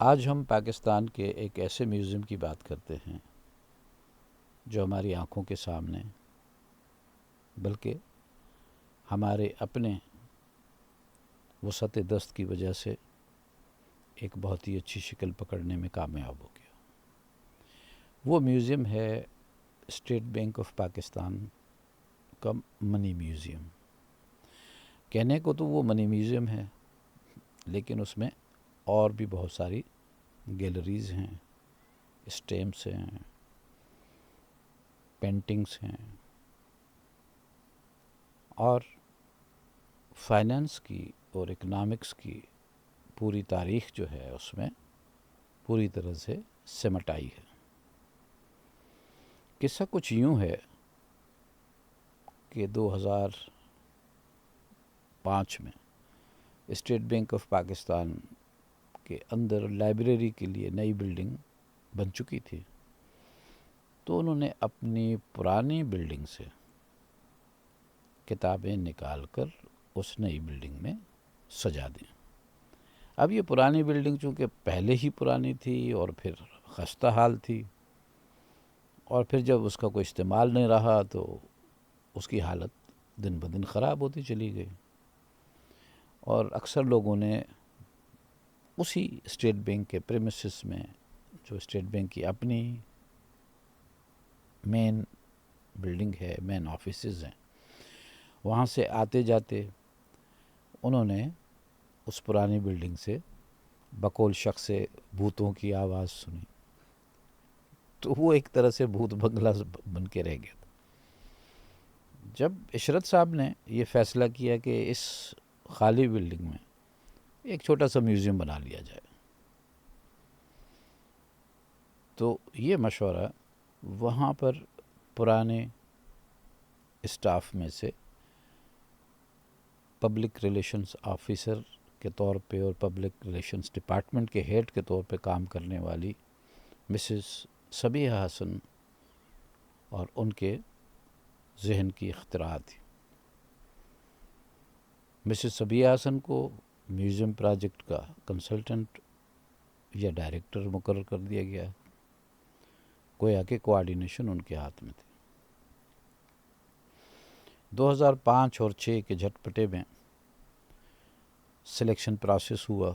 آج ہم پاکستان کے ایک ایسے میوزیم کی بات کرتے ہیں جو ہماری آنکھوں کے سامنے بلکہ ہمارے اپنے وسعت دست کی وجہ سے ایک بہت ہی اچھی شکل پکڑنے میں کامیاب ہو گیا۔ وہ میوزیم ہے اسٹیٹ بینک آف پاکستان کا منی میوزیم۔ کہنے کو تو وہ منی میوزیم ہے، لیکن اس میں اور بھی بہت ساری گیلریز ہیں، اسٹیمپس ہیں، پینٹنگس ہیں، اور فائنانس کی اور اکنامکس کی پوری تاریخ جو ہے اس میں پوری طرح سے سمٹ آئی ہے۔ قصہ کچھ یوں ہے کہ 2005 میں اسٹیٹ بینک آف پاکستان کے اندر لائبریری کے لیے نئی بلڈنگ بن چکی تھی، تو انہوں نے اپنی پرانی بلڈنگ سے کتابیں نکال کر اس نئی بلڈنگ میں سجا دیں۔ اب یہ پرانی بلڈنگ چونکہ پہلے ہی پرانی تھی اور پھر خستہ حال تھی، اور پھر جب اس کا کوئی استعمال نہیں رہا تو اس کی حالت دن بدن خراب ہوتی چلی گئی، اور اکثر لوگوں نے اسی اسٹیٹ بینک کے پریمیسس میں، جو اسٹیٹ بینک کی اپنی مین بلڈنگ ہے، مین آفیسز ہیں، وہاں سے آتے جاتے انہوں نے اس پرانی بلڈنگ سے بقول شخص سے بھوتوں کی آواز سنی، تو وہ ایک طرح سے بھوت بنگلہ بن کے رہ گیا تھا۔ جب عشرت صاحب نے یہ فیصلہ کیا کہ اس خالی بلڈنگ میں ایک چھوٹا سا میوزیم بنا لیا جائے، تو یہ مشورہ وہاں پر پرانے اسٹاف میں سے پبلک ریلیشنز آفیسر کے طور پہ اور پبلک ریلیشنز ڈپارٹمنٹ کے ہیڈ کے طور پہ کام کرنے والی مسز صبیحہ حسن اور ان کے ذہن کی اختراع تھی۔ مسز صبیحہ حسن کو میوزیم پروجیکٹ کا کنسلٹنٹ یا ڈائریکٹر مقرر کر دیا گیا، گویا کہ کوآرڈینیشن ان کے ہاتھ میں تھی۔ 2005 اور 6 کے جھٹپٹے میں سلیکشن پروسیس ہوا۔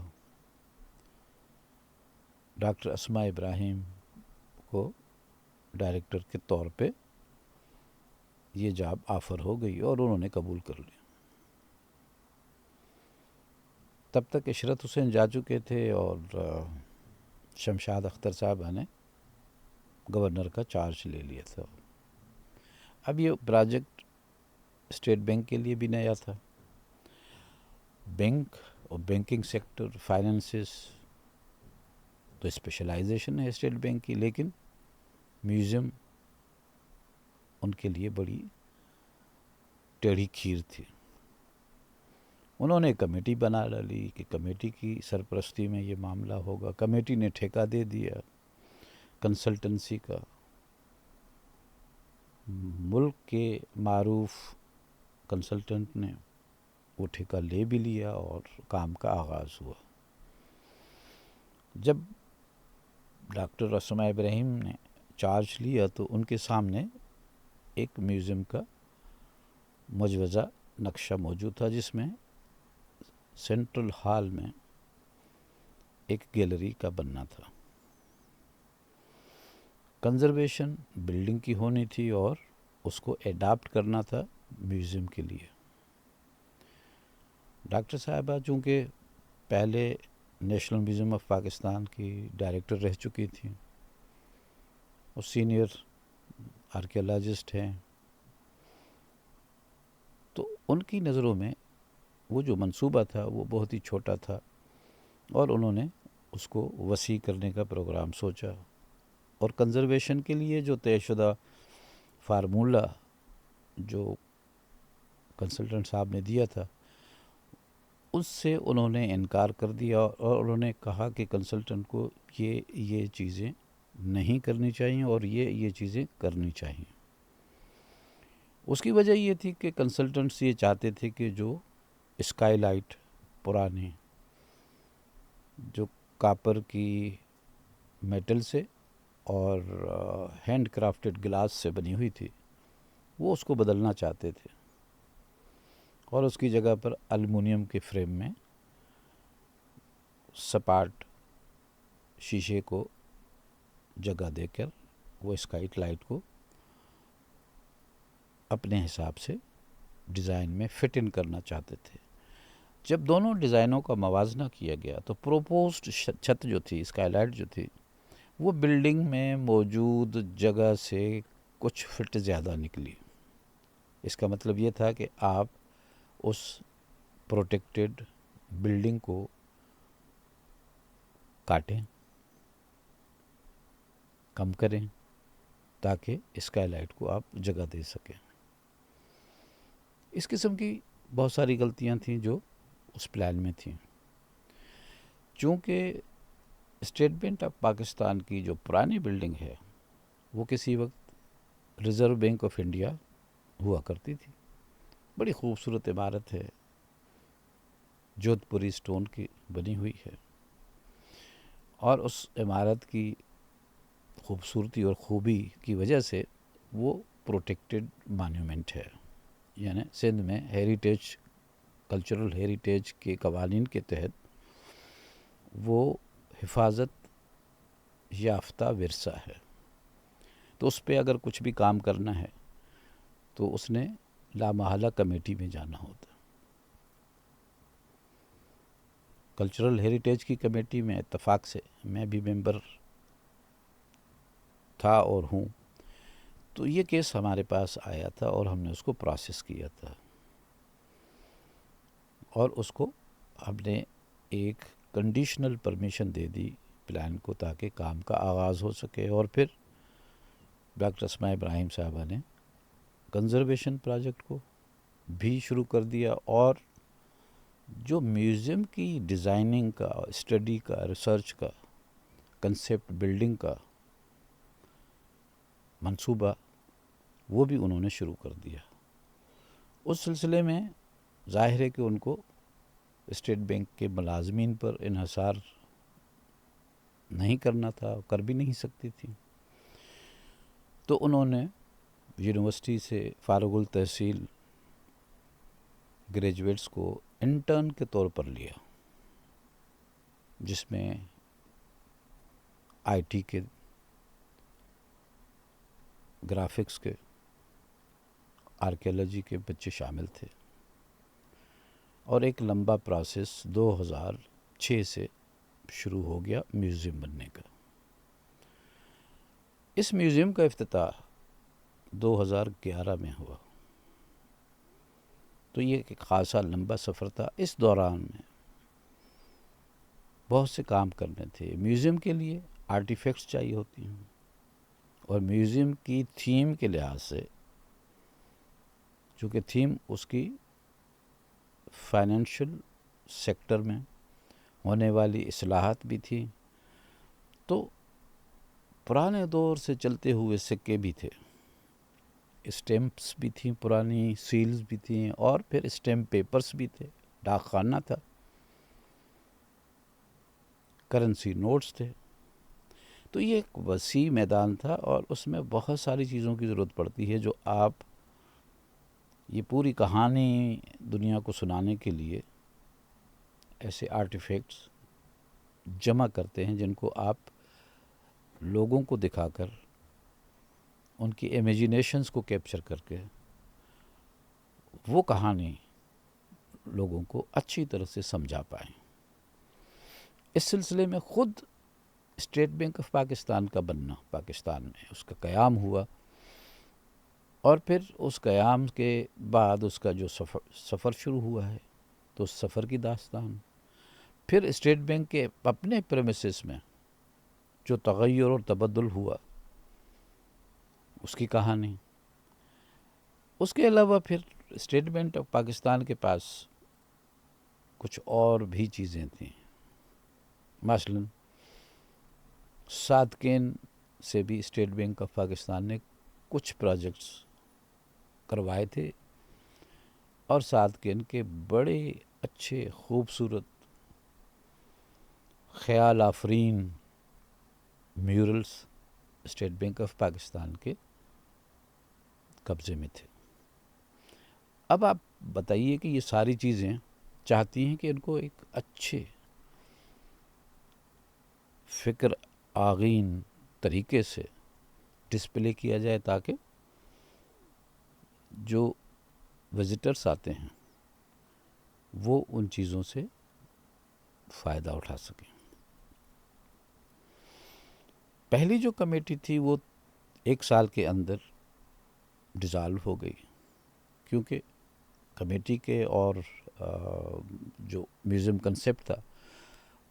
ڈاکٹر اسماء ابراہیم کو ڈائریکٹر کے طور پہ یہ جاب آفر ہو گئی اور انہوں نے قبول کر لیا۔ تب تک عشرت حسین جا چکے تھے اور شمشاد اختر صاحبہ نے گورنر کا چارج لے لیا تھا۔ اب یہ پروجیکٹ اسٹیٹ بینک کے لیے بھی نیا تھا۔ بینک اور بینکنگ سیکٹر، فائنانسز تو اسپیشلائزیشن ہے اسٹیٹ بینک کی، لیکن میوزیم ان کے لیے بڑی ٹیڑھی کھیر تھی۔ انہوں نے کمیٹی بنا ڈالی کہ کمیٹی کی سرپرستی میں یہ معاملہ ہوگا۔ کمیٹی نے ٹھیکہ دے دیا کنسلٹنسی کا۔ ملک کے معروف کنسلٹنٹ نے وہ ٹھیکہ لے بھی لیا اور کام کا آغاز ہوا۔ جب ڈاکٹر اسماء ابراہیم نے چارج لیا تو ان کے سامنے ایک میوزیم کا مجوزہ نقشہ موجود تھا، جس میں سینٹرل ہال میں ایک گیلری کا بننا تھا۔ کنزرویشن بلڈنگ کی ہونی تھی اور اس کو ایڈاپٹ کرنا تھا میوزیم کے لیے۔ ڈاکٹر صاحبہ چونکہ پہلے نیشنل میوزیم آف پاکستان کی ڈائریکٹر رہ چکی تھیں اور سینئر آرکیالوجسٹ ہیں، تو ان کی نظروں میں وہ جو منصوبہ تھا وہ بہت ہی چھوٹا تھا، اور انہوں نے اس کو وسیع کرنے کا پروگرام سوچا، اور کنزرویشن کے لیے جو طے شدہ فارمولہ جو کنسلٹنٹ صاحب نے دیا تھا اس سے انہوں نے انکار کر دیا، اور انہوں نے کہا کہ کنسلٹنٹ کو یہ چیزیں نہیں کرنی چاہیے اور یہ چیزیں کرنی چاہیے۔ اس کی وجہ یہ تھی کہ کنسلٹنٹس یہ چاہتے تھے کہ جو اسکائی لائٹ پرانے جو کاپر کی میٹل سے اور ہینڈ کرافٹڈ گلاس سے بنی ہوئی تھی، وہ اس کو بدلنا چاہتے تھے اور اس کی جگہ پر الومینیم کے فریم میں سپاٹ شیشے کو جگہ دے کر وہ اسکائٹ لائٹ کو اپنے حساب سے ڈیزائن میں فٹ ان کرنا چاہتے تھے۔ جب دونوں ڈیزائنوں کا موازنہ کیا گیا تو پروپوزڈ چھت جو تھی، اسکائی لائٹ جو تھی، وہ بلڈنگ میں موجود جگہ سے کچھ فٹ زیادہ نکلی۔ اس کا مطلب یہ تھا کہ آپ اس پروٹیکٹڈ بلڈنگ کو کاٹیں، کم کریں، تاکہ اسکائی لائٹ کو آپ جگہ دے سکیں۔ اس قسم کی بہت ساری غلطیاں تھیں جو اس پلان میں تھیں۔ چونکہ اسٹیٹ بینک آف پاکستان کی جو پرانی بلڈنگ ہے وہ کسی وقت ریزرو بینک آف انڈیا ہوا کرتی تھی، بڑی خوبصورت عمارت ہے، جودھ پوری اسٹون کی بنی ہوئی ہے، اور اس عمارت کی خوبصورتی اور خوبی کی وجہ سے وہ پروٹیکٹڈ مانیومنٹ ہے، یعنی سندھ میں ہیریٹیج، کلچرل ہیریٹیج کے قوانین کے تحت وہ حفاظت یافتہ ورثہ ہے۔ تو اس پہ اگر کچھ بھی کام کرنا ہے تو اس نے لامحالہ کمیٹی میں جانا ہوتا۔ کلچرل ہیریٹیج کی کمیٹی میں اتفاق سے میں بھی ممبر تھا اور ہوں، تو یہ کیس ہمارے پاس آیا تھا اور ہم نے اس کو پروسیس کیا تھا، اور اس کو ہم نے ایک conditional permission they the plan کو، تاکہ کام کا آغاز ہو سکے۔ اور پھر ڈاکٹر اسماء ابراہیم صاحبہ نے کنزرویشن پروجیکٹ کو بھی شروع کر دیا، اور جو میوزیم کی ڈیزائننگ کا، اسٹڈی کا، ریسرچ کا، کنسیپٹ بلڈنگ کا منصوبہ، وہ بھی انہوں نے شروع کر دیا۔ اس سلسلے میں ظاہر ہے کہ ان کو اسٹیٹ بینک کے ملازمین پر انحصار نہیں کرنا تھا، کر بھی نہیں سکتی تھی، تو انہوں نے یونیورسٹی سے فارغ التحصیل گریجویٹس کو انٹرن کے طور پر لیا، جس میں آئی ٹی کے، گرافکس کے، آرکیالوجی کے بچے شامل تھے، اور ایک لمبا پروسیس 2006 سے شروع ہو گیا میوزیم بننے کا۔ اس میوزیم کا افتتاح 2011 میں ہوا، تو یہ ایک خاصا لمبا سفر تھا۔ اس دوران میں بہت سے کام کرنے تھے۔ میوزیم کے لیے آرٹیفیکٹس چاہیے ہوتی ہیں، اور میوزیم کی تھیم کے لحاظ سے، چونکہ تھیم اس کی فائنینشل سیکٹر میں ہونے والی اصلاحات بھی تھی، تو پرانے دور سے چلتے ہوئے سکے بھی تھے، اسٹیمپس بھی تھیں، پرانی سیلز بھی تھیں، اور پھر اسٹیمپ پیپرز بھی تھے، ڈاک خانہ تھا، کرنسی نوٹس تھے۔ تو یہ ایک وسیع میدان تھا، اور اس میں بہت ساری چیزوں کی ضرورت پڑتی ہے جو آپ یہ پوری کہانی دنیا کو سنانے کے لیے ایسے آرٹیفیکٹس جمع کرتے ہیں، جن کو آپ لوگوں کو دکھا کر، ان کی امیجینیشنز کو کیپچر کر کے، وہ کہانی لوگوں کو اچھی طرح سے سمجھا پائیں۔ اس سلسلے میں خود اسٹیٹ بینک آف پاکستان کا بننا، پاکستان میں اس کا قیام ہوا، اور پھر اس قیام کے بعد اس کا جو سفر شروع ہوا ہے، تو اس سفر کی داستان، پھر اسٹیٹ بینک کے اپنے پریمیسز میں جو تغیر اور تبدل ہوا، اس کی کہانی۔ اس کے علاوہ پھر اسٹیٹ بینک آف پاکستان کے پاس کچھ اور بھی چیزیں تھیں، مثلا صادقین سے بھی اسٹیٹ بینک آف پاکستان نے کچھ پروجیکٹس کروائے تھے، اور صادقین کے بڑے اچھے خوبصورت خیال آفرین murals state bank of Pakistan کے قبضے میں تھے۔ اب آپ بتائیے کہ یہ ساری چیزیں چاہتی ہیں کہ ان کو ایک اچھے فکر آغین طریقے سے ڈسپلے کیا جائے تاکہ جو وزٹرس آتے ہیں وہ ان چیزوں سے فائدہ اٹھا سکیں۔ پہلی جو کمیٹی تھی وہ 1 سال کے اندر ڈیزالو ہو گئی، کیونکہ کمیٹی کے اور جو میوزیم کنسیپٹ تھا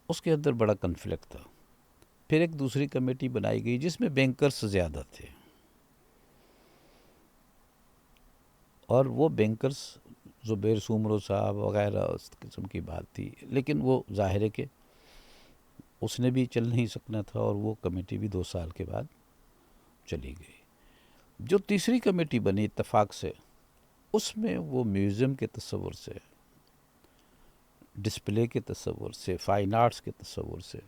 اس کے اندر بڑا کنفلکٹ تھا۔ پھر ایک دوسری کمیٹی بنائی گئی جس میں بینکرز زیادہ تھے، اور وہ بینکرز زبیر سومرو صاحب وغیرہ اس قسم کی بات تھی، لیکن وہ ظاہر ہے کہ اس نے بھی چل نہیں سکنا تھا، اور وہ کمیٹی بھی 2 سال کے بعد چلی گئی۔ جو تیسری کمیٹی بنی اتفاق سے، اس میں وہ میوزیم کے تصور سے، ڈسپلے کے تصور سے، فائن آرٹس کے تصور سے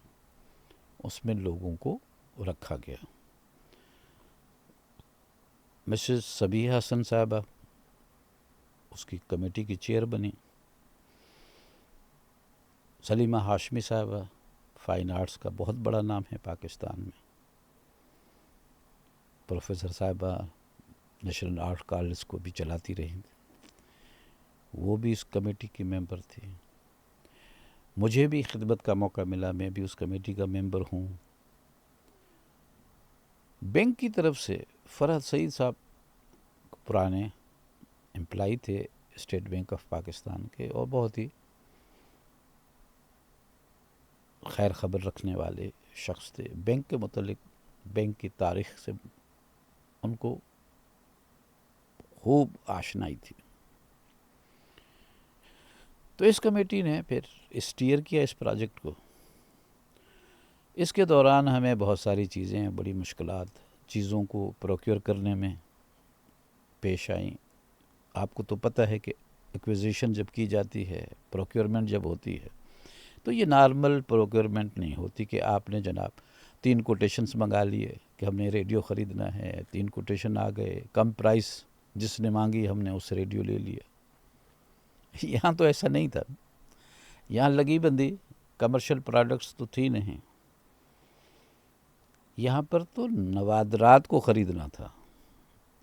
اس میں لوگوں کو رکھا گیا۔ مسز صبیحہ حسن صاحبہ اس کی کمیٹی کی چیئر بنی، سلیمہ ہاشمی صاحبہ فائن آرٹس کا بہت بڑا نام ہے پاکستان میں، پروفیسر صاحبہ نیشنل آرٹ کالج کو بھی چلاتی رہیں، وہ بھی اس کمیٹی کی ممبر تھی۔ مجھے بھی خدمت کا موقع ملا، میں بھی اس کمیٹی کا ممبر ہوں۔ بینک کی طرف سے فرحت سعید صاحب پرانے امپلائی تھے اسٹیٹ بینک آف پاکستان کے، اور بہت ہی خیر خبر رکھنے والے شخص تھے۔ بینک کے متعلق، بینک کی تاریخ سے ان کو خوب آشنائی تھی۔ تو اس کمیٹی نے پھر اسٹیئر کیا اس پروجیکٹ کو۔ اس کے دوران ہمیں بہت ساری چیزیں، بڑی مشکلات چیزوں کو پروکیور کرنے میں پیش آئیں۔ آپ کو تو پتہ ہے کہ ایکویزیشن جب کی جاتی ہے، پروکیورمنٹ جب ہوتی ہے، تو یہ نارمل پروکیورمنٹ نہیں ہوتی کہ آپ نے جناب 3 کوٹیشنز منگا لیے کہ ہم نے ریڈیو خریدنا ہے، 3 کوٹیشن آ گئے، کم پرائس جس نے مانگی ہم نے اس سے ریڈیو لے لیا۔ یہاں تو ایسا نہیں تھا، یہاں لگی بندی کمرشل پروڈکٹس تو تھی نہیں، یہاں پر تو نوادرات کو خریدنا تھا۔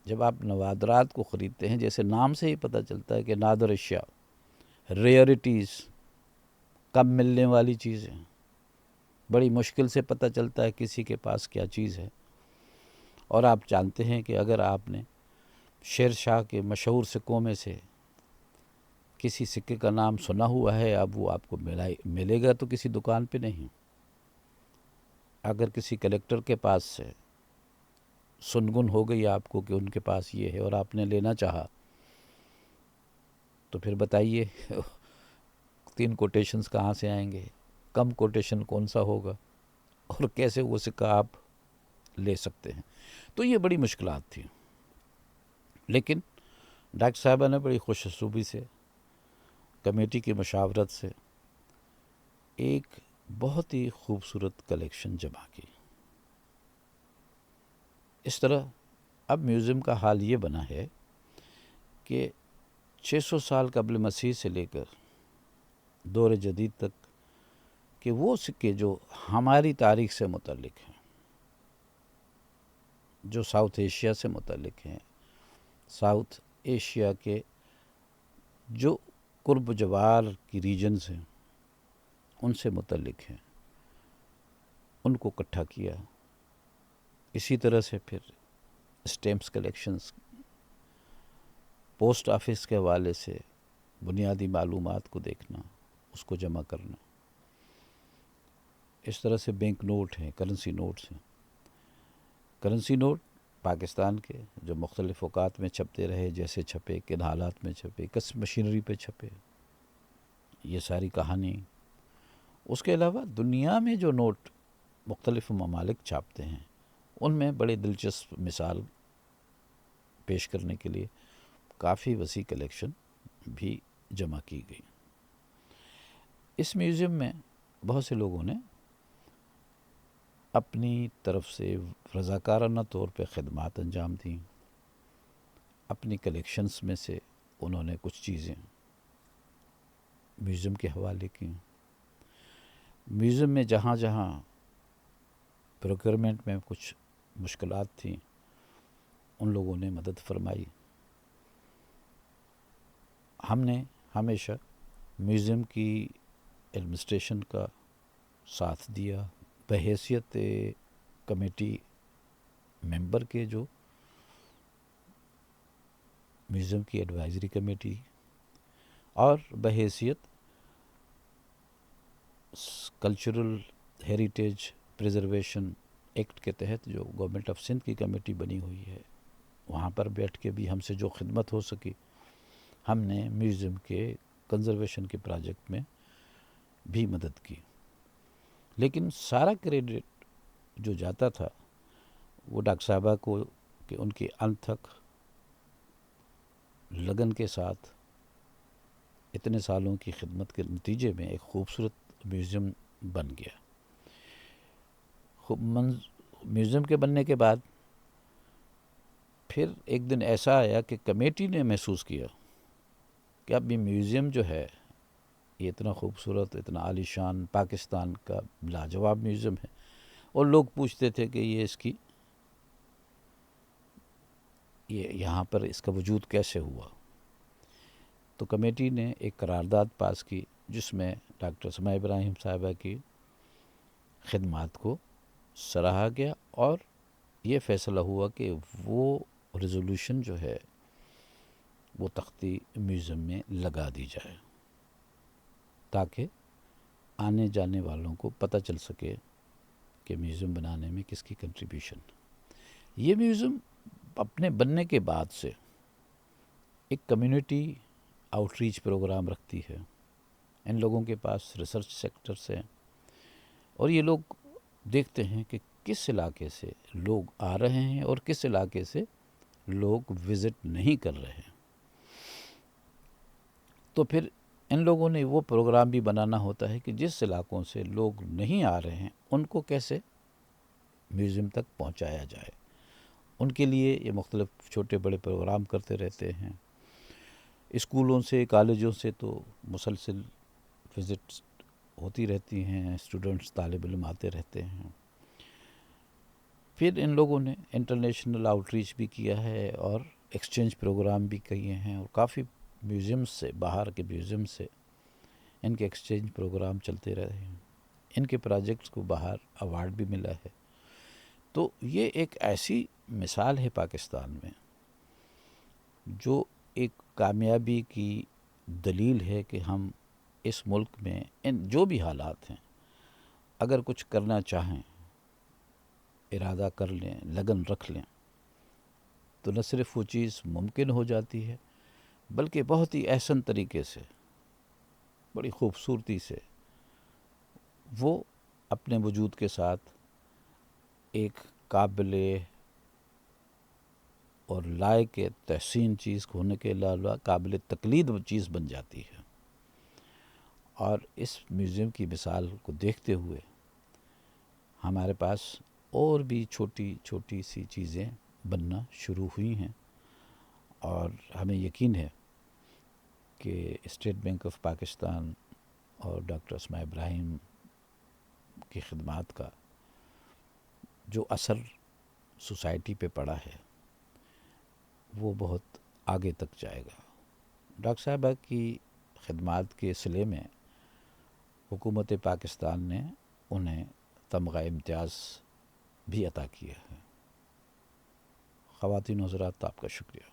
جب آپ نوادرات کو خریدتے ہیں، جیسے نام سے ہی پتہ چلتا ہے کہ نادر اشیاء، ریئرٹیز، کم ملنے والی چیزیں، بڑی مشکل سے پتہ چلتا ہے کسی کے پاس کیا چیز ہے۔ اور آپ جانتے ہیں کہ اگر آپ نے شیر شاہ کے مشہور سکوں میں سے کسی سکے کا نام سنا ہوا ہے، اب وہ آپ کو ملے گا تو کسی دکان پہ نہیں۔ اگر کسی کلیکٹر کے پاس سے سنگن ہو گئی آپ کو کہ ان کے پاس یہ ہے اور آپ نے لینا چاہا، تو پھر بتائیے 3 کوٹیشنز کہاں سے آئیں گے، کم کوٹیشن کون سا ہوگا، اور کیسے وہ سکہ آپ لے سکتے ہیں۔ تو یہ بڑی مشکلات تھیں، لیکن ڈاکٹر صاحبہ نے بڑی خوش اسلوبی سے کمیٹی کی مشاورت سے ایک بہت ہی خوبصورت کلیکشن جمع کی۔ اس طرح اب میوزیم کا حال یہ بنا ہے کہ 600 سال قبل مسیح سے لے کر دور جدید تک کہ وہ سکے جو ہماری تاریخ سے متعلق ہیں، جو ساؤتھ ایشیا سے متعلق ہیں، ساؤتھ ایشیا کے جو قرب و جوار کی ریجنز ہیں ان سے متعلق ہیں، ان کو اکٹھا کیا۔ اسی طرح سے پھر اسٹیمپس کلیکشنز، پوسٹ آفس کے حوالے سے بنیادی معلومات کو دیکھنا، اس کو جمع کرنا۔ اس طرح سے بینک نوٹ ہیں، کرنسی نوٹس ہیں۔ کرنسی نوٹ پاکستان کے جو مختلف اوقات میں چھپتے رہے، جیسے چھپے، کن حالات میں چھپے، کس مشینری پہ چھپے، یہ ساری کہانی۔ اس کے علاوہ دنیا میں جو نوٹ مختلف ممالک چھاپتے ہیں، ان میں بڑے دلچسپ مثال پیش کرنے کے لیے کافی وسیع کلیکشن بھی جمع کی گئی۔ اس میوزیم میں بہت سے لوگوں نے اپنی طرف سے رضاکارانہ طور پہ خدمات انجام دیں، اپنی کلیکشنز میں سے انہوں نے کچھ چیزیں میوزیم کے حوالے کی۔ میوزیم میں جہاں جہاں پروکیورمنٹ میں کچھ مشکلات تھیں ان لوگوں نے مدد فرمائی۔ ہم نے ہمیشہ میوزیم کی ایڈمنسٹریشن کا ساتھ دیا بحیثیت کمیٹی ممبر کے، جو میوزیم کی ایڈوائزری کمیٹی، اور بحیثیت کلچرل ہیریٹیج پریزرویشن ایکٹ کے تحت جو گورنمنٹ آف سندھ کی کمیٹی بنی ہوئی ہے، وہاں پر بیٹھ کے بھی ہم سے جو خدمت ہو سکی ہم نے میوزیم کے کنزرویشن کے پروجیکٹ میں بھی مدد کی۔ لیکن سارا کریڈٹ جو جاتا تھا وہ ڈاکٹر صاحبہ کو کہ ان کی انتھک لگن کے ساتھ اتنے سالوں کی خدمت کے نتیجے میں ایک خوبصورت میوزیم بن گیا۔ میوزیم کے بننے کے بعد پھر ایک دن ایسا آیا کہ کمیٹی نے محسوس کیا کہ اب یہ میوزیم جو ہے یہ اتنا خوبصورت، اتنا عالی شان پاکستان کا لاجواب میوزیم ہے، اور لوگ پوچھتے تھے کہ یہ اس کی یہاں پر اس کا وجود کیسے ہوا۔ تو کمیٹی نے ایک قرارداد پاس کی جس میں ڈاکٹر سماء ابراہیم صاحبہ کی خدمات کو سراہا گیا، اور یہ فیصلہ ہوا کہ وہ ریزولوشن جو ہے وہ تختی میوزیم میں لگا دی جائے تاکہ آنے جانے والوں کو پتہ چل سکے کہ میوزیم بنانے میں کس کی کنٹریبیوشن۔ یہ میوزیم اپنے بننے کے بعد سے ایک کمیونٹی آؤٹ ریچ پروگرام رکھتی ہے۔ ان لوگوں کے پاس ریسرچ سیکٹرز ہیں اور یہ لوگ دیکھتے ہیں کہ کس علاقے سے لوگ آ رہے ہیں اور کس علاقے سے لوگ وزٹ نہیں کر رہے ہیں۔ تو پھر ان لوگوں نے وہ پروگرام بھی بنانا ہوتا ہے کہ جس علاقوں سے لوگ نہیں آ رہے ہیں ان کو کیسے میوزیم تک پہنچایا جائے۔ ان کے لیے یہ مختلف چھوٹے بڑے پروگرام کرتے رہتے ہیں۔ اسکولوں سے، کالجوں سے تو مسلسل وزٹس ہوتی رہتی ہیں، اسٹوڈنٹس، طالب علم آتے رہتے ہیں۔ پھر ان لوگوں نے انٹرنیشنل آؤٹ ریچ بھی کیا ہے اور ایکسچینج پروگرام بھی کیے ہیں، اور کافی میوزیم سے، باہر کے میوزیم سے ان کے ایکسچینج پروگرام چلتے رہے ہیں۔ ان کے پروجیکٹس کو باہر ایوارڈ بھی ملا ہے۔ تو یہ ایک ایسی مثال ہے پاکستان میں جو ایک کامیابی کی دلیل ہے کہ ہم اس ملک میں ان جو بھی حالات ہیں اگر کچھ کرنا چاہیں، ارادہ کر لیں، لگن رکھ لیں، تو نہ صرف وہ چیز ممکن ہو جاتی ہے بلکہ بہت ہی احسن طریقے سے، بڑی خوبصورتی سے وہ اپنے وجود کے ساتھ ایک قابل اور لائق تحسین چیز ہونے کے علاوہ قابل تقلید چیز بن جاتی ہے۔ اور اس میوزیم کی مثال کو دیکھتے ہوئے ہمارے پاس اور بھی چھوٹی چھوٹی سی چیزیں بننا شروع ہوئی ہیں، اور ہمیں یقین ہے کہ اسٹیٹ بینک آف پاکستان اور ڈاکٹر اسماء ابراہیم کی خدمات کا جو اثر سوسائٹی پہ پڑا ہے وہ بہت آگے تک جائے گا۔ ڈاکٹر صاحبہ کی خدمات کے صلے میں حکومت پاکستان نے انہیں تمغہ امتیاز بھی عطا کیا ہے۔ خواتین و حضرات، آپ کا شکریہ۔